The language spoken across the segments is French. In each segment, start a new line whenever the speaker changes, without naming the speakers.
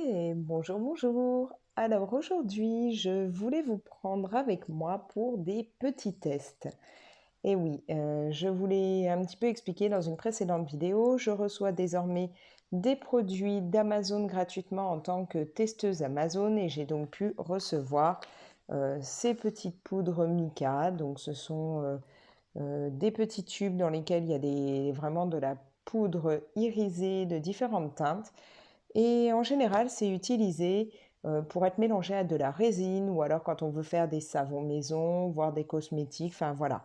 Et bonjour, bonjour. Alors aujourd'hui, je voulais vous prendre avec moi pour des petits tests. Et oui, je voulais un petit peu expliquer dans une précédente vidéo, je reçois désormais des produits d'Amazon gratuitement en tant que testeuse Amazon et j'ai donc pu recevoir ces petites poudres Mica. Donc ce sont des petits tubes dans lesquels il y a vraiment de la poudre irisée de différentes teintes. Et en général, c'est utilisé pour être mélangé à de la résine ou alors quand on veut faire des savons maison, voire des cosmétiques. Enfin voilà.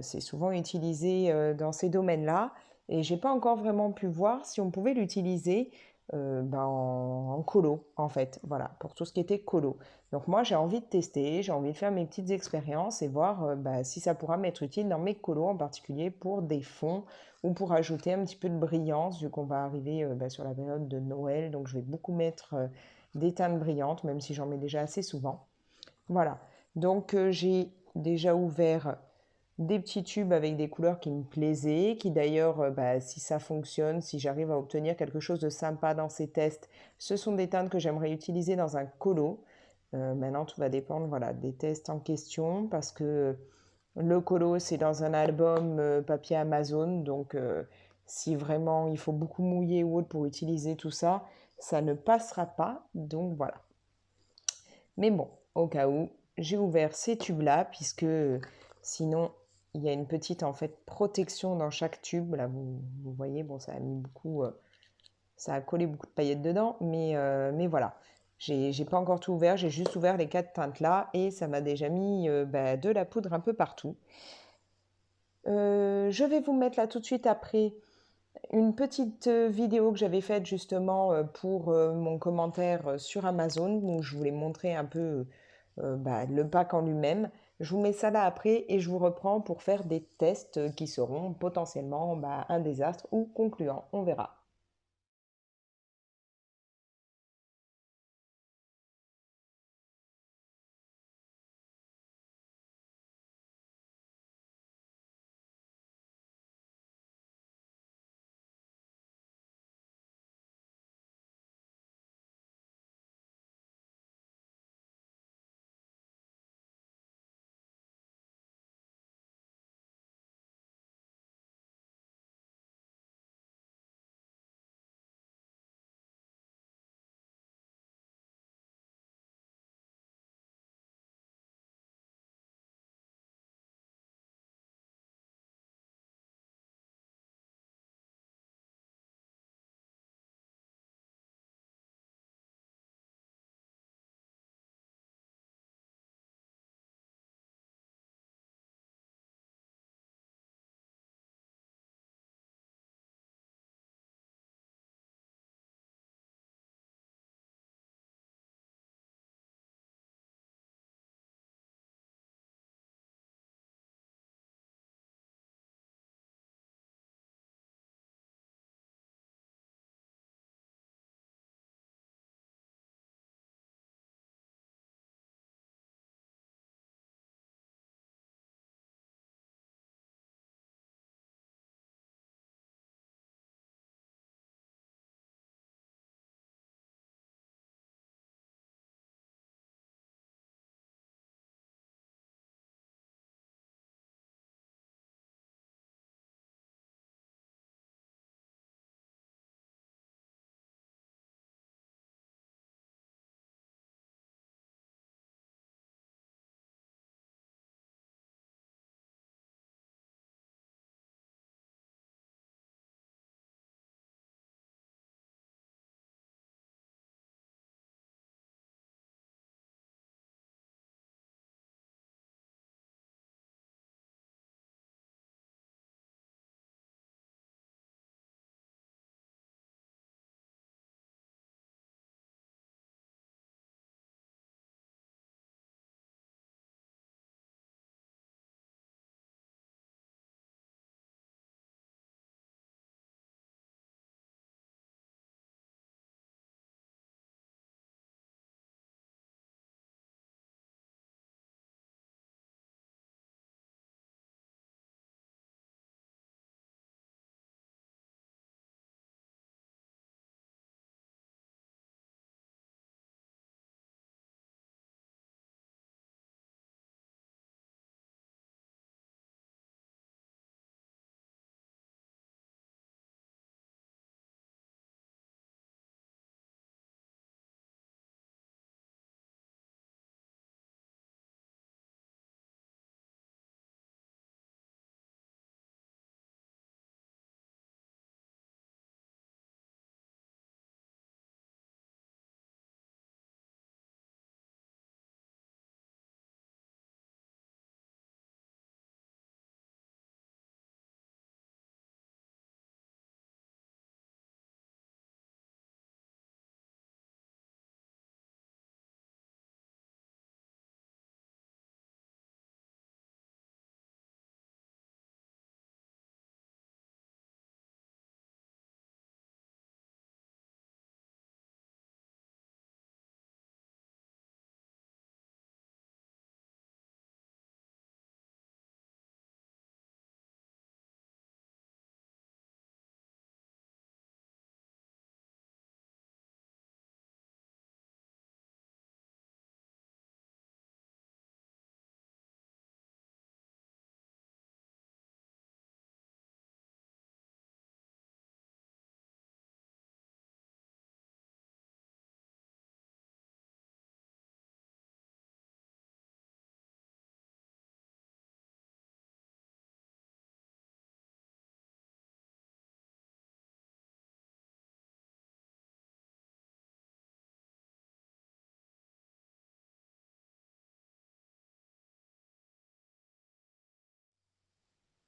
C'est souvent utilisé dans ces domaines-là. Et j'ai pas encore vraiment pu voir si on pouvait l'utiliser en colo, en fait. Voilà, pour tout ce qui était colo. Donc moi, j'ai envie de tester, j'ai envie de faire mes petites expériences et voir si ça pourra m'être utile dans mes colos, en particulier pour des fonds ou pour ajouter un petit peu de brillance, vu qu'on va arriver sur la période de Noël. Donc je vais beaucoup mettre des teintes brillantes, même si j'en mets déjà assez souvent. Voilà. Donc j'ai déjà ouvert des petits tubes avec des couleurs qui me plaisaient, qui d'ailleurs, si ça fonctionne, si j'arrive à obtenir quelque chose de sympa dans ces tests, ce sont des teintes que j'aimerais utiliser dans un colo. Maintenant, tout va dépendre, voilà, des tests en question, parce que le colo, c'est dans un album papier Amazon, donc si vraiment il faut beaucoup mouiller ou autre pour utiliser tout ça, ça ne passera pas, donc voilà. Mais bon, au cas où, j'ai ouvert ces tubes-là, puisque sinon, il y a une petite en fait protection dans chaque tube. Là, vous voyez, bon, ça a mis beaucoup, ça a collé beaucoup de paillettes dedans, mais voilà. J'ai pas encore tout ouvert, j'ai juste ouvert les quatre teintes là et ça m'a déjà mis de la poudre un peu partout. Je vais vous mettre là tout de suite après une petite vidéo que j'avais faite justement pour mon commentaire sur Amazon où je voulais montrer un peu le pack en lui-même. Je vous mets ça là après et je vous reprends pour faire des tests qui seront potentiellement un désastre ou concluants. On verra.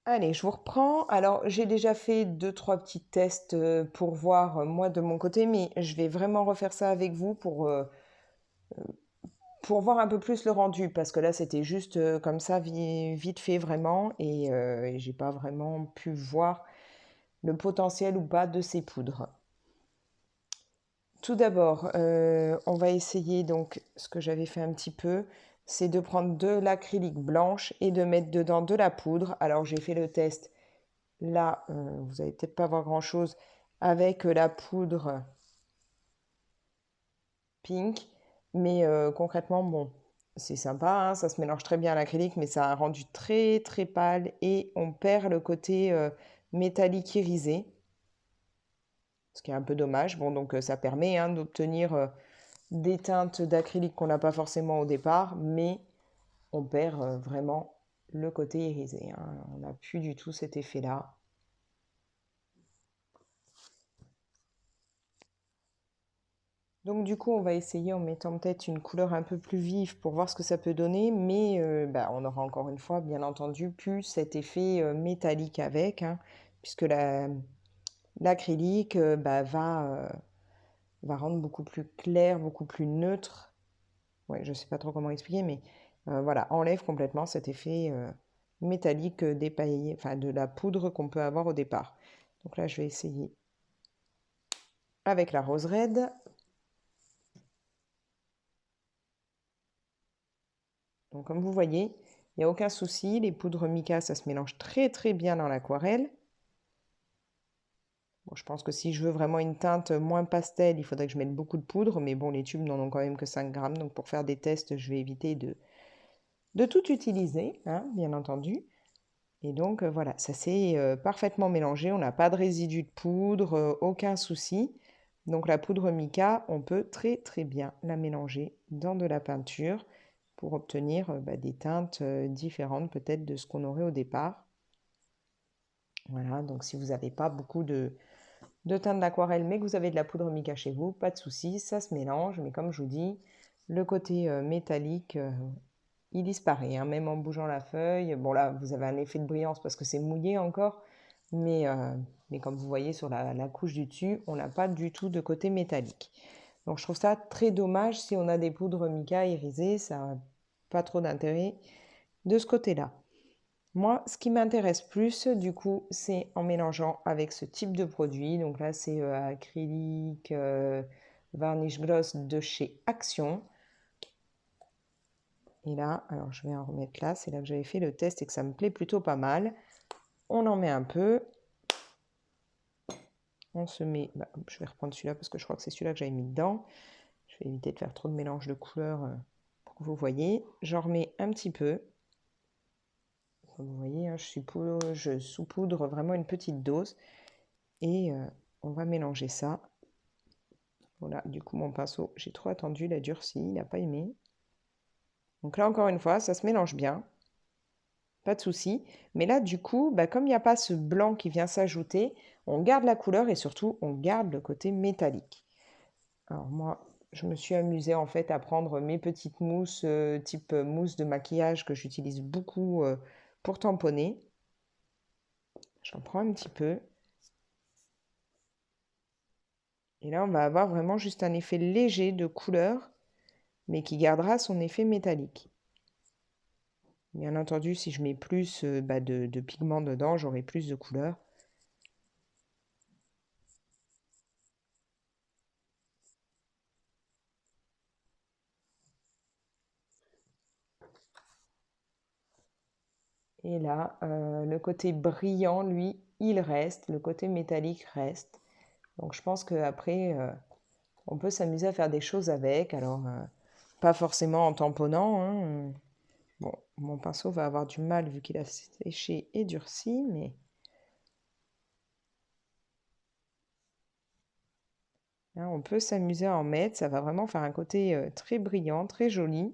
Allez, je vous reprends. Alors, j'ai déjà fait deux, trois petits tests pour voir moi de mon côté, mais je vais vraiment refaire ça avec vous pour voir un peu plus le rendu, parce que là, c'était juste comme ça, vite fait vraiment, et j'ai pas vraiment pu voir le potentiel ou pas de ces poudres. Tout d'abord, on va essayer donc ce que j'avais fait un petit peu, c'est de prendre de l'acrylique blanche et de mettre dedans de la poudre. Alors, j'ai fait le test. Là, vous allez peut-être pas voir grand-chose avec la poudre pink, mais concrètement, bon, c'est sympa, hein, ça se mélange très bien à l'acrylique, mais ça a un rendu très très pâle et on perd le côté métallique irisé, ce qui est un peu dommage. Bon, donc ça permet hein, d'obtenir des teintes d'acrylique qu'on n'a pas forcément au départ, mais on perd vraiment le côté irisé, hein. On n'a plus du tout cet effet-là. Donc du coup, on va essayer en mettant peut-être une couleur un peu plus vive pour voir ce que ça peut donner, mais bah, on aura encore une fois, bien entendu, plus cet effet métallique avec, hein, puisque l'acrylique bah, va rendre beaucoup plus clair, beaucoup plus neutre. Ouais, je ne sais pas trop comment expliquer, mais voilà, enlève complètement cet effet métallique des paillettes, enfin de la poudre qu'on peut avoir au départ. Donc là, je vais essayer avec la rose red. Donc comme vous voyez, il n'y a aucun souci. Les poudres mica, ça se mélange très très bien dans l'aquarelle. Bon, je pense que si je veux vraiment une teinte moins pastel, il faudrait que je mette beaucoup de poudre. Mais bon, les tubes n'en ont quand même que 5 grammes. Donc pour faire des tests, je vais éviter de tout utiliser, hein, bien entendu. Et donc voilà, ça s'est parfaitement mélangé. On n'a pas de résidus de poudre, aucun souci. Donc la poudre mica, on peut très très bien la mélanger dans de la peinture pour obtenir bah, des teintes différentes peut-être de ce qu'on aurait au départ. Voilà, donc si vous n'avez pas beaucoup de teinte d'aquarelle mais que vous avez de la poudre mica chez vous, pas de souci, ça se mélange. Mais comme je vous dis, le côté métallique, il disparaît, hein, même en bougeant la feuille. Bon là, vous avez un effet de brillance parce que c'est mouillé encore, mais, euh, mais comme vous voyez sur la couche du dessus, on n'a pas du tout de côté métallique. Donc je trouve ça très dommage si on a des poudres mica irisées, ça n'a pas trop d'intérêt de ce côté-là. Moi, ce qui m'intéresse plus, du coup, c'est en mélangeant avec ce type de produit. Donc là, c'est acrylique, varnish gloss de chez Action. Et là, alors je vais en remettre là, c'est là que j'avais fait le test et que ça me plaît plutôt pas mal. On en met un peu. On se met, bah, je vais reprendre celui-là parce que je crois que c'est celui-là que j'avais mis dedans. Je vais éviter de faire trop de mélange de couleurs pour que vous voyez. J'en remets un petit peu. Comme vous voyez, hein, je saupoudre vraiment une petite dose. Et on va mélanger ça. Voilà, du coup mon pinceau, j'ai trop attendu, il a durci, il n'a pas aimé. Donc là encore une fois, ça se mélange bien, pas de souci. Mais là du coup, bah, comme il n'y a pas ce blanc qui vient s'ajouter, on garde la couleur et surtout on garde le côté métallique. Alors moi, je me suis amusée en fait à prendre mes petites mousses type mousse de maquillage que j'utilise beaucoup pour tamponner. J'en prends un petit peu. Et là, on va avoir vraiment juste un effet léger de couleur, mais qui gardera son effet métallique. Bien entendu, si je mets plus bah, de pigments dedans, j'aurai plus de couleurs. Et là, le côté brillant, lui, il reste. Le côté métallique reste. Donc je pense qu'après, on peut s'amuser à faire des choses avec. Alors, pas forcément en tamponnant, hein. Bon, mon pinceau va avoir du mal vu qu'il a séché et durci, mais là, on peut s'amuser à en mettre. Ça va vraiment faire un côté très brillant, très joli.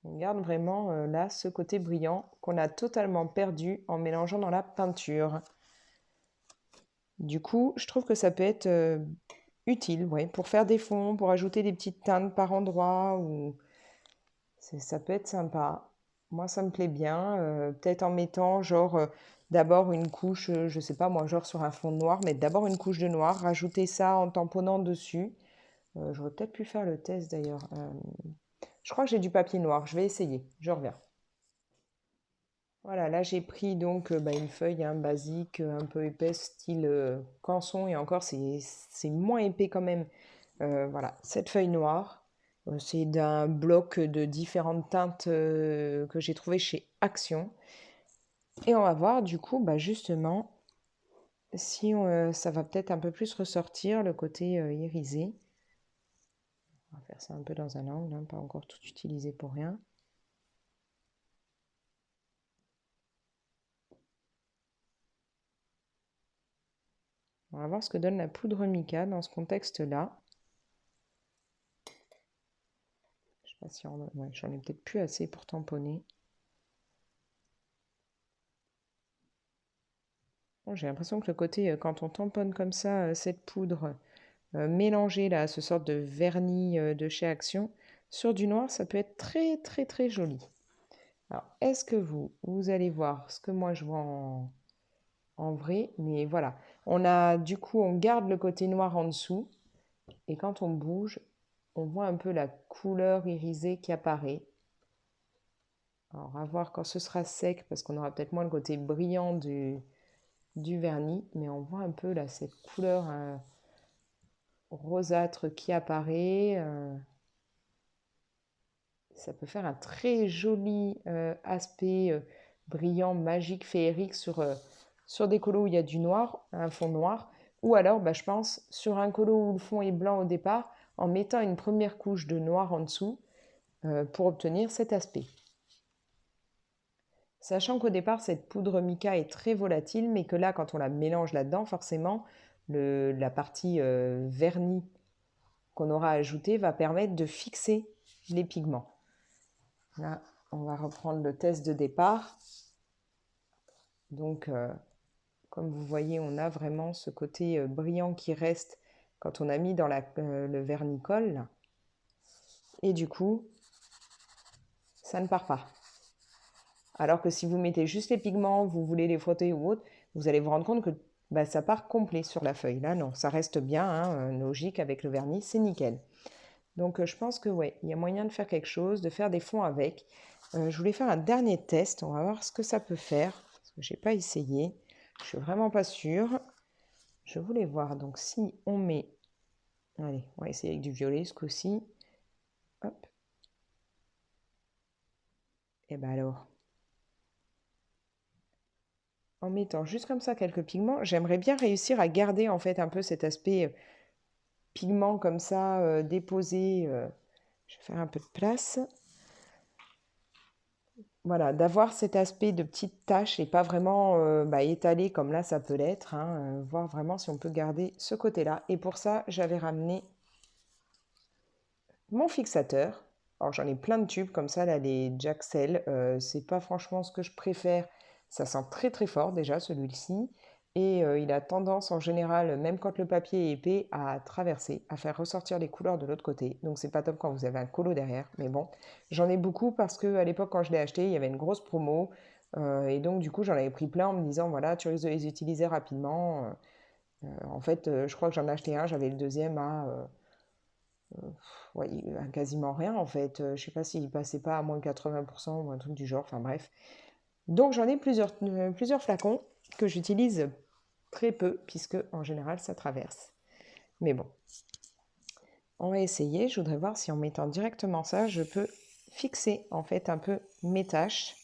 On garde vraiment là ce côté brillant qu'on a totalement perdu en mélangeant dans la peinture. Du coup, je trouve que ça peut être utile, ouais, pour faire des fonds, pour ajouter des petites teintes par endroit, ou ça peut être sympa. Moi, ça me plaît bien. Peut-être en mettant genre d'abord une couche, je sais pas moi, genre sur un fond noir, mettre d'abord une couche de noir, rajouter ça en tamponnant dessus. J'aurais peut-être pu faire le test d'ailleurs. Je crois que j'ai du papier noir. Je vais essayer. Je reviens. Voilà, là j'ai pris donc bah, une feuille hein, basique, un peu épaisse, style canson, et encore c'est moins épais quand même. Voilà, cette feuille noire, c'est d'un bloc de différentes teintes que j'ai trouvé chez Action. Et on va voir du coup, bah, justement, si ça va peut-être un peu plus ressortir le côté irisé. On va faire ça un peu dans un angle, hein, pas encore tout utilisé pour rien. On va voir ce que donne la poudre mica dans ce contexte-là. Je sais pas si ouais, j'en ai peut-être plus assez pour tamponner. Bon, j'ai l'impression que le côté, quand on tamponne comme ça, cette poudre mélangée là, à ce sorte de vernis de chez Action, sur du noir, ça peut être très très très joli. Alors, est-ce que vous allez voir ce que moi je vois en vrai? Mais voilà, on a du coup, on garde le côté noir en dessous, et quand on bouge, on voit un peu la couleur irisée qui apparaît. Alors, à voir quand ce sera sec, parce qu'on aura peut-être moins le côté brillant du vernis, mais on voit un peu là cette couleur rosâtre qui apparaît. Ça peut faire un très joli aspect brillant, magique, féerique sur des colos où il y a du noir, un fond noir, ou alors bah, je pense sur un colo où le fond est blanc au départ, en mettant une première couche de noir en dessous pour obtenir cet aspect. Sachant qu'au départ, cette poudre mica est très volatile, mais que là, quand on la mélange là-dedans, forcément, la partie vernis qu'on aura ajouté va permettre de fixer les pigments. Là, on va reprendre le test de départ. Donc, comme vous voyez, on a vraiment ce côté brillant qui reste quand on a mis dans le vernicole. Et du coup, ça ne part pas. Alors que si vous mettez juste les pigments, vous voulez les frotter ou autre, vous allez vous rendre compte que bah, ça part complet sur la feuille. Là, non, ça reste bien, hein, logique avec le vernis, c'est nickel. Donc, je pense que ouais, il y a moyen de faire quelque chose, de faire des fonds avec. Je voulais faire un dernier test. On va voir ce que ça peut faire. Parce que je n'ai pas essayé. Je suis vraiment pas sûre. Je voulais voir. Donc, si on met. Allez, on va essayer avec du violet ce coup-ci. Hop. Et ben alors. En mettant juste comme ça quelques pigments, j'aimerais bien réussir à garder en fait un peu cet aspect pigment comme ça déposé. Je vais faire un peu de place. Voilà, d'avoir cet aspect de petites taches et pas vraiment bah, étalé comme là ça peut l'être, hein, voir vraiment si on peut garder ce côté-là. Et pour ça, j'avais ramené mon fixateur. Alors j'en ai plein de tubes comme ça, là, les Jaxel. C'est pas franchement ce que je préfère. Ça sent très très fort déjà celui-ci. Et il a tendance en général, même quand le papier est épais, à traverser, à faire ressortir les couleurs de l'autre côté. Donc c'est pas top quand vous avez un colo derrière. Mais bon, j'en ai beaucoup parce que à l'époque quand je l'ai acheté, il y avait une grosse promo. Et donc du coup j'en avais pris plein en me disant voilà, tu risques de les utiliser rapidement. En fait, je crois que j'en ai acheté un, j'avais le deuxième ouais, quasiment rien en fait. Je sais pas s'il passait pas à moins de 80% ou un truc du genre, enfin bref. Donc j'en ai plusieurs flacons que j'utilise très peu puisque en général ça traverse. Mais bon, on va essayer. Je voudrais voir si en mettant directement ça, je peux fixer en fait un peu mes tâches.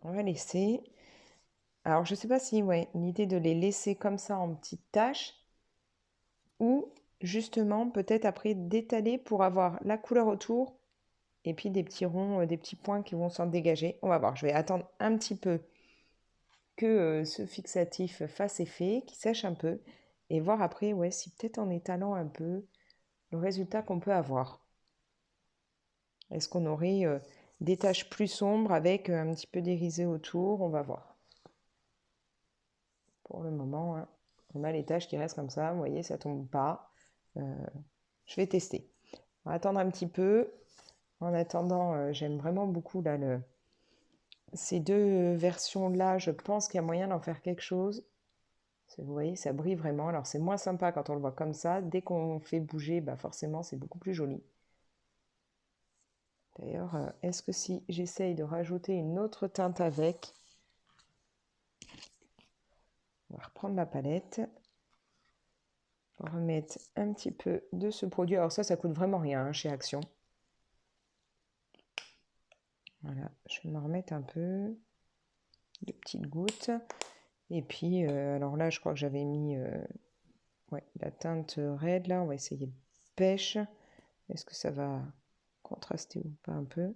On va laisser. Alors je sais pas si ouais, l'idée de les laisser comme ça en petites tâches ou justement peut-être après d'étaler pour avoir la couleur autour et puis des petits ronds, des petits points qui vont s'en dégager. On va voir, je vais attendre un petit peu que ce fixatif fasse effet, qu'il sèche un peu, et voir après, ouais, si peut-être en étalant un peu, le résultat qu'on peut avoir. Est-ce qu'on aurait des taches plus sombres avec un petit peu d'irisé autour? On va voir. pour le moment, hein. On a les taches qui restent comme ça, vous voyez, ça tombe pas. Je vais tester. On va attendre un petit peu. En attendant, j'aime vraiment beaucoup là, ces deux versions-là. Je pense qu'il y a moyen d'en faire quelque chose. Vous voyez, ça brille vraiment. Alors c'est moins sympa quand on le voit comme ça. Dès qu'on fait bouger, bah forcément, c'est beaucoup plus joli. D'ailleurs, est-ce que si j'essaye de rajouter une autre teinte avec, on va reprendre la palette, remettre un petit peu de ce produit. Alors ça coûte vraiment rien hein, chez Action. Voilà, je vais m'en remettre un peu, de petites gouttes. Et puis, alors là, je crois que j'avais mis la teinte raide, là. On va essayer de pêche. Est-ce que ça va contraster ou pas un peu?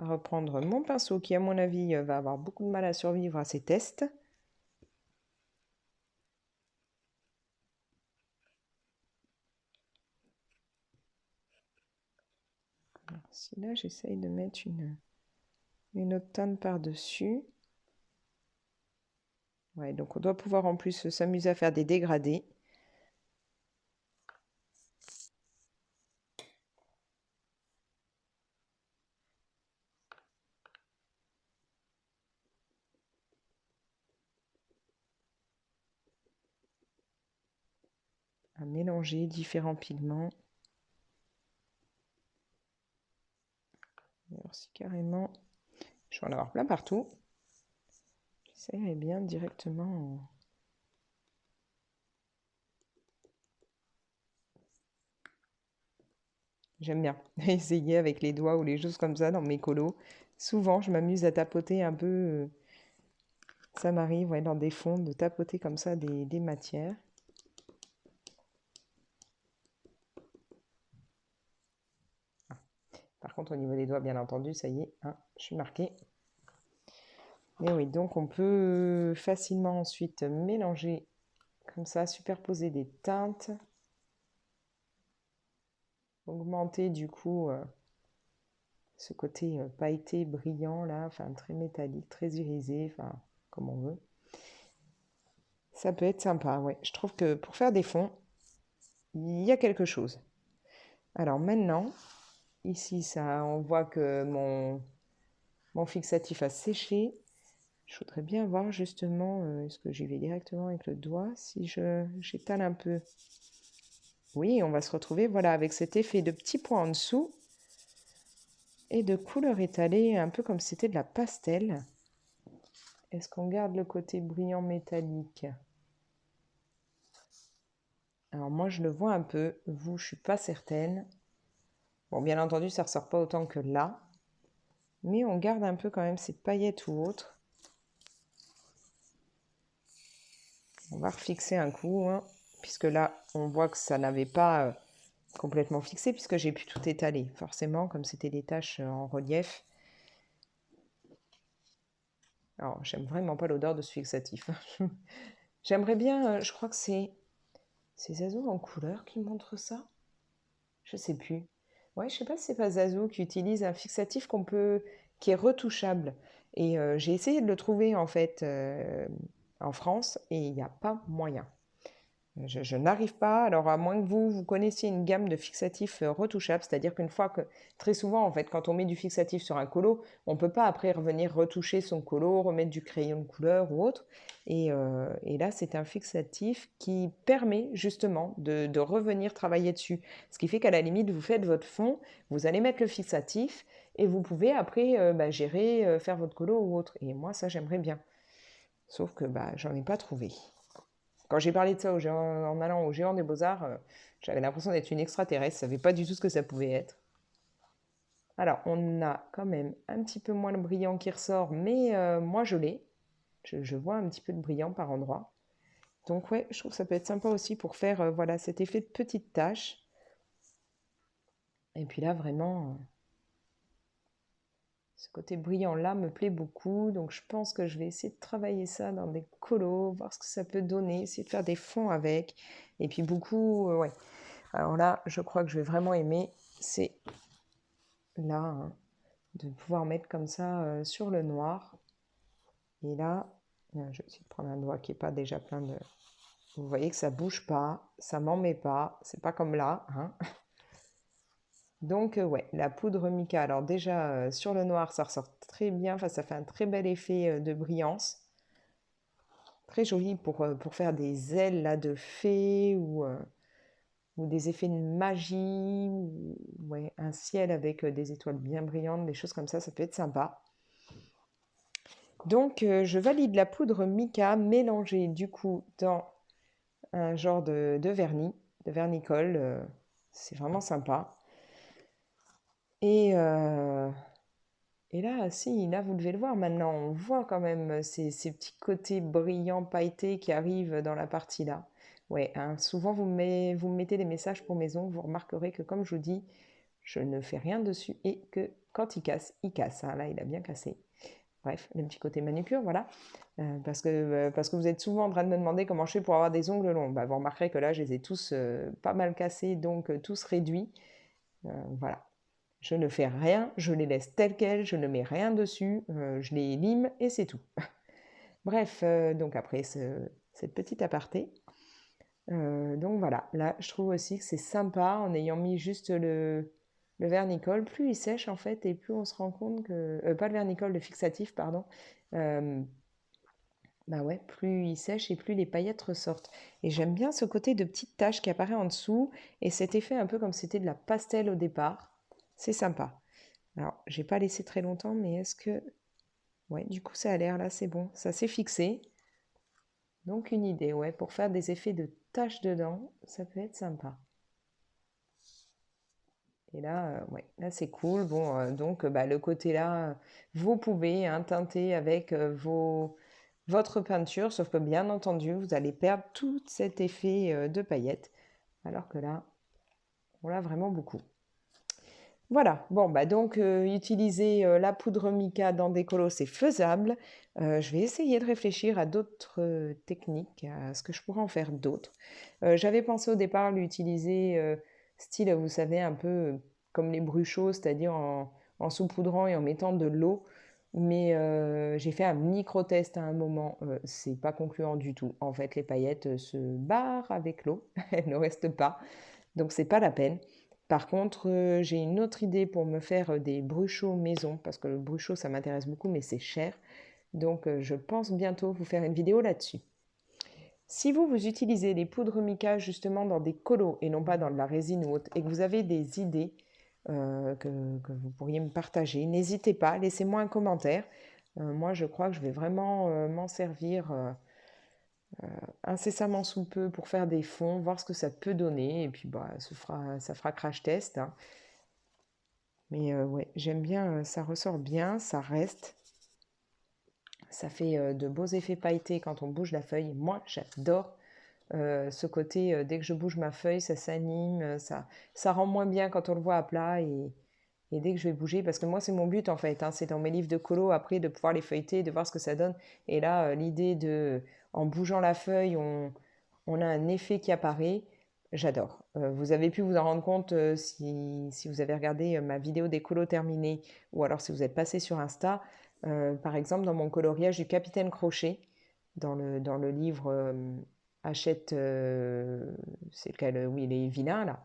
On va reprendre mon pinceau qui, à mon avis, va avoir beaucoup de mal à survivre à ces tests. Alors, si là, j'essaye de mettre une autre teinte par-dessus. Ouais, donc on doit pouvoir en plus s'amuser à faire des dégradés. À mélanger différents pigments. Alors si carrément, je vais en avoir plein partout. J'essayerai bien directement. J'aime bien essayer avec les doigts ou les choses comme ça dans mes colos. Souvent, je m'amuse à tapoter un peu. Ça m'arrive dans des fonds de tapoter comme ça des matières. Ah. Par contre, au niveau des doigts, bien entendu, ça y est, hein, je suis marquée. Mais oui, donc on peut facilement ensuite mélanger comme ça, superposer des teintes. Augmenter du coup ce côté pailleté, brillant là, enfin très métallique, très irisé, enfin comme on veut. Ça peut être sympa, ouais. Je trouve que pour faire des fonds, il y a quelque chose. Alors maintenant, ici, ça, on voit que mon fixatif a séché. Je voudrais bien voir justement, est-ce que j'y vais directement avec le doigt, si j'étale un peu. Oui, on va se retrouver voilà, avec cet effet de petits points en dessous et de couleur étalée, un peu comme si c'était de la pastel. Est-ce qu'on garde le côté brillant métallique? Alors moi, je le vois un peu. Vous, je suis pas certaine. Bon, bien entendu, ça ressort pas autant que là. Mais on garde un peu quand même ces paillettes ou autres. On va refixer un coup, hein, puisque là, on voit que ça n'avait pas complètement fixé, puisque j'ai pu tout étaler. Forcément, comme c'était des taches en relief. Alors, j'aime vraiment pas l'odeur de ce fixatif. J'aimerais bien, je crois que c'est Zazo en couleur qui montre ça. Je sais plus. Ouais, je sais pas si c'est pas Zazo qui utilise un fixatif qui est retouchable. Et j'ai essayé de le trouver en fait en France et il n'y a pas moyen. Je n'arrive pas, alors à moins que vous connaissiez une gamme de fixatifs retouchables, c'est-à-dire qu'une fois que, très souvent en fait, quand on met du fixatif sur un colo, on ne peut pas après revenir retoucher son colo, remettre du crayon de couleur ou autre. Et là, c'est un fixatif qui permet justement de revenir travailler dessus. Ce qui fait qu'à la limite, vous faites votre fond, vous allez mettre le fixatif et vous pouvez après gérer, faire votre colo ou autre. Et moi, ça, j'aimerais bien. Sauf que j'en ai pas trouvé. Quand j'ai parlé de ça en allant au Géant des Beaux-Arts, j'avais l'impression d'être une extraterrestre, je ne savais pas du tout ce que ça pouvait être. Alors, on a quand même un petit peu moins le brillant qui ressort, mais moi je l'ai. Je vois un petit peu de brillant par endroit. Donc ouais, je trouve que ça peut être sympa aussi pour faire voilà, cet effet de petite tache. Et puis là, vraiment, ce côté brillant là me plaît beaucoup. Donc je pense que je vais essayer de travailler ça dans des colos, voir ce que ça peut donner, essayer de faire des fonds avec. Et puis beaucoup, ouais. Alors là, je crois que je vais vraiment aimer, c'est là, hein, de pouvoir mettre comme ça sur le noir. Et là, je vais essayer de prendre un doigt qui n'est pas déjà plein de... Vous voyez que ça bouge pas, ça m'en met pas, c'est pas comme là, hein. Donc ouais, la poudre mica, alors déjà sur le noir ça ressort très bien, enfin ça fait un très bel effet de brillance, très joli pour faire des ailes là de fée ou des effets de magie, ou ouais, un ciel avec des étoiles bien brillantes, des choses comme ça peut être sympa. Donc je valide la poudre mica mélangée du coup dans un genre de vernis, de vernicole, c'est vraiment sympa. Et, euh, et là, si, là, vous devez le voir maintenant, on voit quand même ces petits côtés brillants, pailletés qui arrivent dans la partie là. Ouais, hein, souvent vous me mettez des messages pour mes ongles, vous remarquerez que comme je vous dis, je ne fais rien dessus et que quand il casse, hein. Là, il a bien cassé. Bref, le petit côté manucure, voilà. Parce que vous êtes souvent en train de me demander comment je fais pour avoir des ongles longs. Bah, vous remarquerez que là, je les ai tous pas mal cassés, donc tous réduits. Voilà. Je ne fais rien, je les laisse telles quelles, je ne mets rien dessus, je les lime et c'est tout. Bref, donc après cette petite aparté, donc voilà, là je trouve aussi que c'est sympa en ayant mis juste le vernicole. Plus il sèche en fait et plus on se rend compte que... pas le vernicole, le fixatif, pardon. Euh, Bah ouais, plus il sèche et plus les paillettes ressortent. Et j'aime bien ce côté de petite tache qui apparaît en dessous et cet effet un peu comme c'était de la pastel au départ. C'est sympa. Alors, j'ai pas laissé très longtemps, mais est-ce que... Ouais, du coup, ça a l'air là, c'est bon. Ça s'est fixé. Donc, une idée, ouais, pour faire des effets de taches dedans, ça peut être sympa. Et là, ouais, là, c'est cool. Bon, donc, bah, le côté là, vous pouvez hein, teinter avec votre peinture, sauf que bien entendu, vous allez perdre tout cet effet de paillettes, alors que là, on l'a vraiment beaucoup. Voilà, bon, bah donc utiliser la poudre mica dans des colos, c'est faisable. Je vais essayer de réfléchir à d'autres techniques, à ce que je pourrais en faire d'autres. J'avais pensé au départ l'utiliser style, vous savez, un peu comme les bruchots, c'est-à-dire en saupoudrant et en mettant de l'eau. Mais j'ai fait un micro-test à un moment, c'est pas concluant du tout. En fait, les paillettes se barrent avec l'eau, elles ne restent pas, donc c'est pas la peine. Par contre, j'ai une autre idée pour me faire des bruchots maison, parce que le bruchot, ça m'intéresse beaucoup, mais c'est cher. Donc, je pense bientôt vous faire une vidéo là-dessus. Si vous utilisez les poudres mica justement dans des colos et non pas dans de la résine ou autre, et que vous avez des idées que vous pourriez me partager, n'hésitez pas, laissez-moi un commentaire. Moi, je crois que je vais vraiment m'en servir incessamment sous peu pour faire des fonds, voir ce que ça peut donner, et puis bah, ça fera crash test, hein. Mais ouais, j'aime bien, ça ressort bien, ça reste. Ça fait de beaux effets pailletés quand on bouge la feuille. Moi, j'adore ce côté, dès que je bouge ma feuille, ça s'anime, ça rend moins bien quand on le voit à plat. Et dès que je vais bouger, parce que moi, c'est mon but en fait, hein, c'est dans mes livres de colo après de pouvoir les feuilleter, de voir ce que ça donne. Et là, l'idée de, en bougeant la feuille, on a un effet qui apparaît. J'adore. Vous avez pu vous en rendre compte si vous avez regardé ma vidéo des colos terminés ou alors si vous êtes passé sur Insta. Par exemple, dans mon coloriage du Capitaine Crochet, dans le livre Achète, c'est lequel? Oui, les vilains là.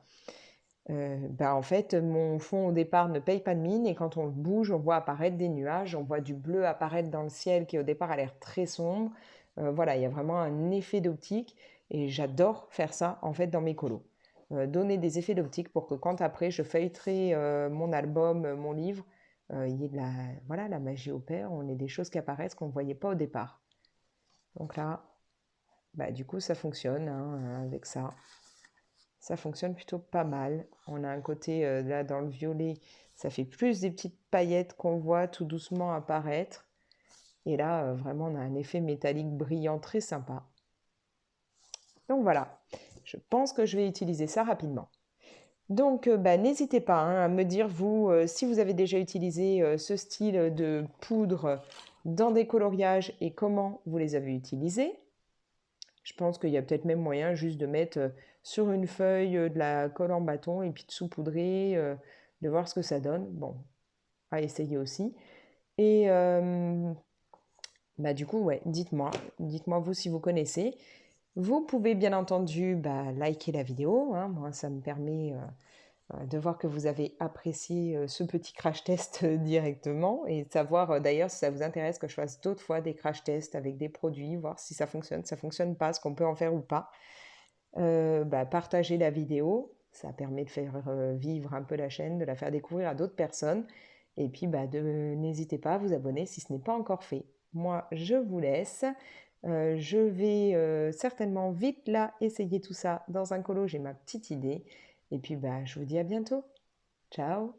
Bah, en fait, mon fond au départ ne paye pas de mine et quand on le bouge, on voit apparaître des nuages, on voit du bleu apparaître dans le ciel qui au départ a l'air très sombre. Voilà, il y a vraiment un effet d'optique et j'adore faire ça en fait dans mes colos. Donner des effets d'optique pour que quand après je feuilleterai mon album, mon livre, il y ait de la, voilà, la magie opère, on ait des choses qui apparaissent qu'on ne voyait pas au départ. Donc là, bah, du coup, ça fonctionne hein, avec ça. Ça fonctionne plutôt pas mal. On a un côté, là, dans le violet, ça fait plus des petites paillettes qu'on voit tout doucement apparaître. Et là, vraiment, on a un effet métallique brillant très sympa. Donc voilà, je pense que je vais utiliser ça rapidement. Donc, bah, n'hésitez pas hein, à me dire, vous, si vous avez déjà utilisé ce style de poudre dans des coloriages et comment vous les avez utilisés. Je pense qu'il y a peut-être même moyen juste de mettre sur une feuille de la colle en bâton et puis de saupoudrer, de voir ce que ça donne. Bon, à essayer aussi. Et Bah, du coup, ouais, dites-moi vous si vous connaissez. Vous pouvez bien entendu liker la vidéo, hein. Moi, ça me permet de voir que vous avez apprécié ce petit crash test directement et de savoir d'ailleurs si ça vous intéresse que je fasse d'autres fois des crash tests avec des produits, voir si ça fonctionne pas, ce qu'on peut en faire ou pas. Partagez la vidéo, ça permet de faire vivre un peu la chaîne, de la faire découvrir à d'autres personnes. Et puis n'hésitez pas à vous abonner si ce n'est pas encore fait. Moi, je vous laisse. Je vais certainement vite là essayer tout ça dans un colo, j'ai ma petite idée. Et puis je vous dis à bientôt. Ciao!